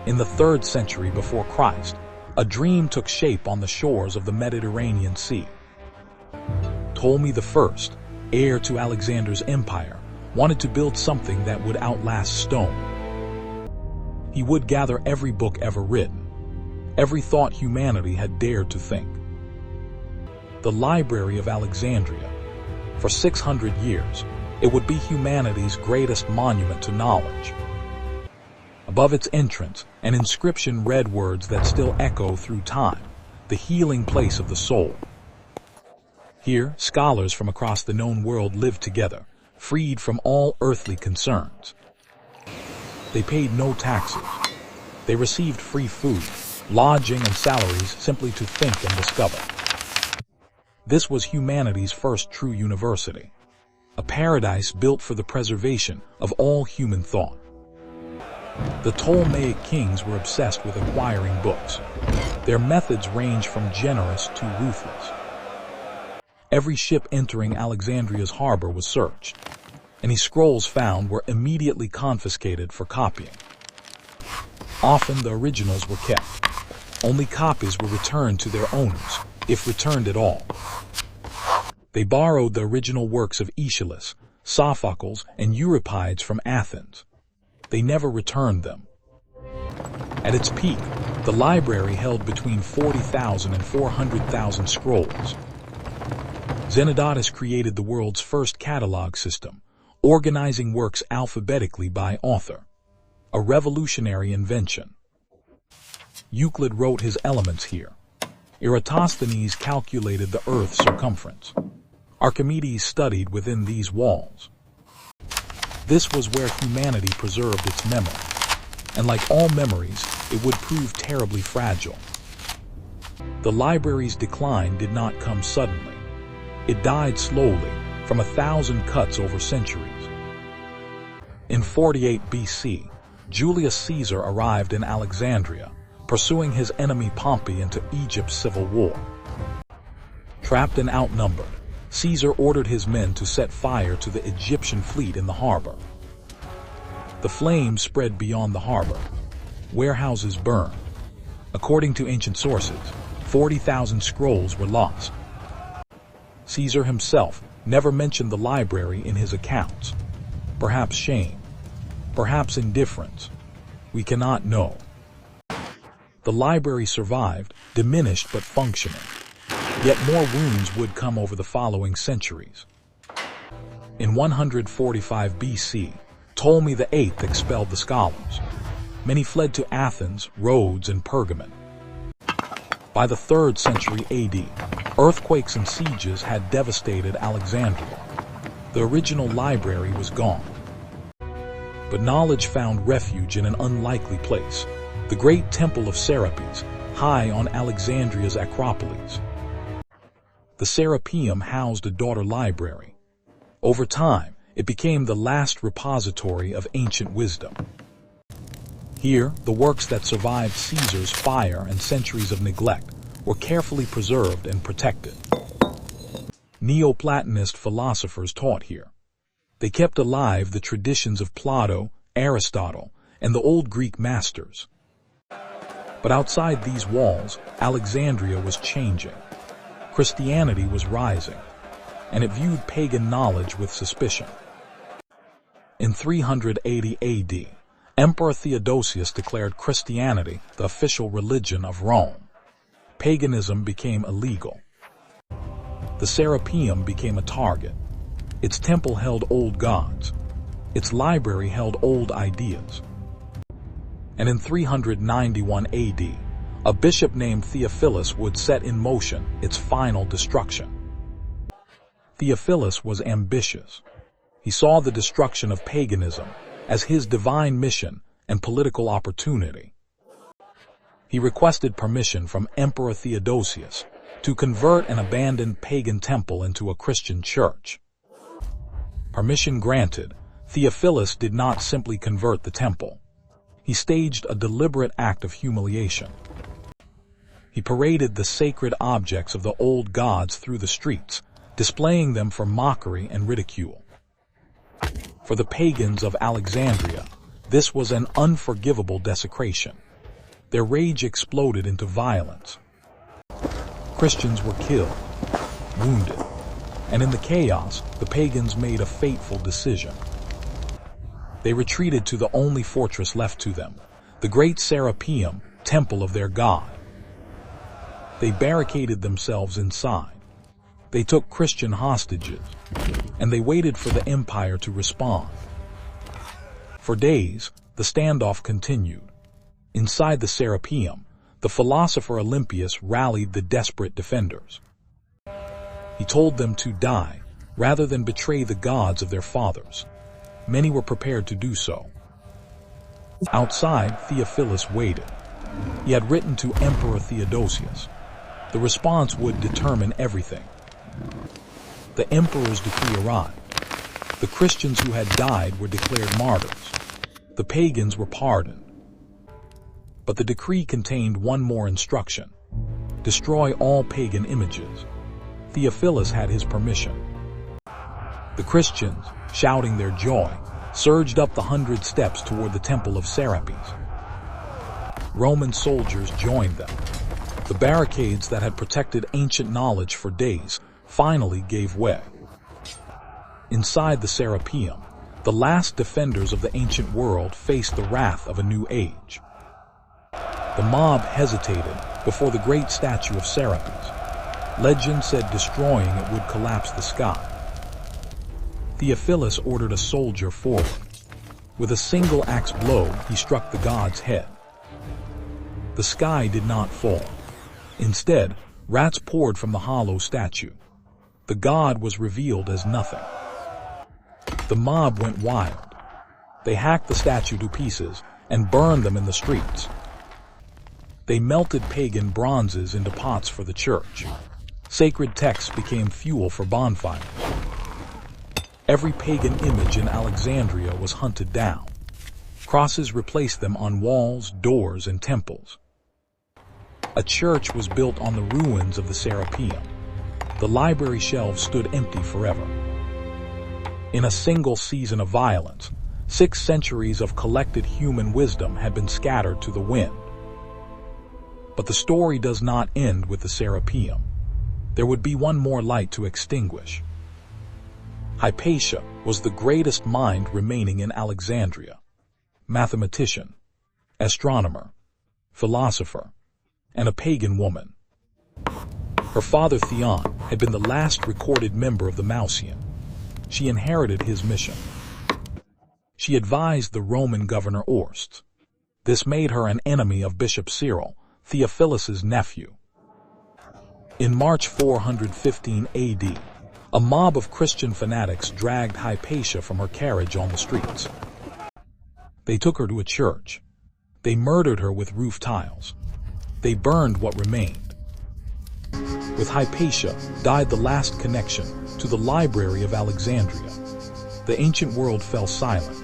In the 3rd century before Christ, a dream took shape on the shores of the Mediterranean Sea. Ptolemy I, heir to Alexander's empire, wanted to build something that would outlast stone. He would gather every book ever written, every thought humanity had dared to think. The Library of Alexandria. For 600 years, it would be humanity's greatest monument to knowledge. Above its entrance, an inscription read words that still echo through time, the healing place of the soul. Here, scholars from across the known world lived together, freed from all earthly concerns. They paid no taxes. They received free food, lodging, and salaries simply to think and discover. This was humanity's first true university, a paradise built for the preservation of all human thought. The Ptolemaic kings were obsessed with acquiring books. Their methods ranged from generous to ruthless. Every ship entering Alexandria's harbor was searched. Any scrolls found were immediately confiscated for copying. Often the originals were kept. Only copies were returned to their owners, if returned at all. They borrowed the original works of Aeschylus, Sophocles, and Euripides from Athens. They never returned them. At its peak, the library held between 40,000 and 400,000 scrolls. Zenodotus created the world's first catalog system, organizing works alphabetically by author, a revolutionary invention. Euclid wrote his elements here. Eratosthenes calculated the Earth's circumference. Archimedes studied within these walls. This was where humanity preserved its memory, and like all memories, it would prove terribly fragile. The library's decline did not come suddenly. It died slowly, from 1,000 cuts over centuries. In 48 BC, Julius Caesar arrived in Alexandria, pursuing his enemy Pompey into Egypt's civil war. Trapped and outnumbered, Caesar ordered his men to set fire to the Egyptian fleet in the harbor. The flames spread beyond the harbor. Warehouses burned. According to ancient sources, 40,000 scrolls were lost. Caesar himself never mentioned the library in his accounts. Perhaps shame, perhaps indifference. We cannot know. The library survived, diminished but functioning. Yet more wounds would come over the following centuries. In 145 BC, Ptolemy VIII expelled the scholars. Many fled to Athens, Rhodes, and Pergamon. By the 3rd century AD, earthquakes and sieges had devastated Alexandria. The original library was gone. But knowledge found refuge in an unlikely place, the great Temple of Serapis, high on Alexandria's Acropolis. The Serapeum housed a daughter library. Over time, it became the last repository of ancient wisdom. Here, the works that survived Caesar's fire and centuries of neglect were carefully preserved and protected. Neoplatonist philosophers taught here. They kept alive the traditions of Plato, Aristotle, and the old Greek masters. But outside these walls, Alexandria was changing. Christianity was rising, and it viewed pagan knowledge with suspicion. In 380 AD, Emperor Theodosius declared Christianity the official religion of Rome. Paganism became illegal. The Serapeum became a target. Its temple held old gods. Its library held old ideas. And in 391 AD, a bishop named Theophilus would set in motion its final destruction. Theophilus was ambitious. He saw the destruction of paganism as his divine mission and political opportunity. He requested permission from Emperor Theodosius to convert an abandoned pagan temple into a Christian church. Permission granted, Theophilus did not simply convert the temple. He staged a deliberate act of humiliation. He paraded the sacred objects of the old gods through the streets, displaying them for mockery and ridicule. For the pagans of Alexandria, this was an unforgivable desecration. Their rage exploded into violence. Christians were killed, wounded, and in the chaos, the pagans made a fateful decision. They retreated to the only fortress left to them, the great Serapeum, temple of their god. They barricaded themselves inside. They took Christian hostages, and they waited for the empire to respond. For days, the standoff continued. Inside the Serapeum, the philosopher Olympius rallied the desperate defenders. He told them to die rather than betray the gods of their fathers. Many were prepared to do so. Outside, Theophilus waited. He had written to Emperor Theodosius. The response would determine everything. The emperor's decree arrived. The Christians who had died were declared martyrs. The pagans were pardoned. But the decree contained one more instruction: destroy all pagan images. Theophilus had his permission. The Christians, shouting their joy, surged up the 100 steps toward the Temple of Serapis. Roman soldiers joined them. The barricades that had protected ancient knowledge for days finally gave way. Inside the Serapeum, the last defenders of the ancient world faced the wrath of a new age. The mob hesitated before the great statue of Serapis. Legend said destroying it would collapse the sky. Theophilus ordered a soldier forward. With a single axe blow, he struck the god's head. The sky did not fall. Instead, rats poured from the hollow statue. The god was revealed as nothing. The mob went wild. They hacked the statue to pieces and burned them in the streets. They melted pagan bronzes into pots for the church. Sacred texts became fuel for bonfires. Every pagan image in Alexandria was hunted down. Crosses replaced them on walls, doors, and temples. A church was built on the ruins of the Serapeum. The library shelves stood empty forever. In a single season of violence, 6 centuries of collected human wisdom had been scattered to the wind. But the story does not end with the Serapeum. There would be one more light to extinguish. Hypatia was the greatest mind remaining in Alexandria. Mathematician, astronomer, philosopher, and a pagan woman. Her father Theon had been the last recorded member of the Mausian. She inherited his mission. She advised the Roman governor Orst. This made her an enemy of Bishop Cyril, Theophilus's nephew. In March 415 AD, a mob of Christian fanatics dragged Hypatia from her carriage on the streets. They took her to a church. They murdered her with roof tiles. They burned what remained. With Hypatia died the last connection to the Library of Alexandria. The ancient world fell silent.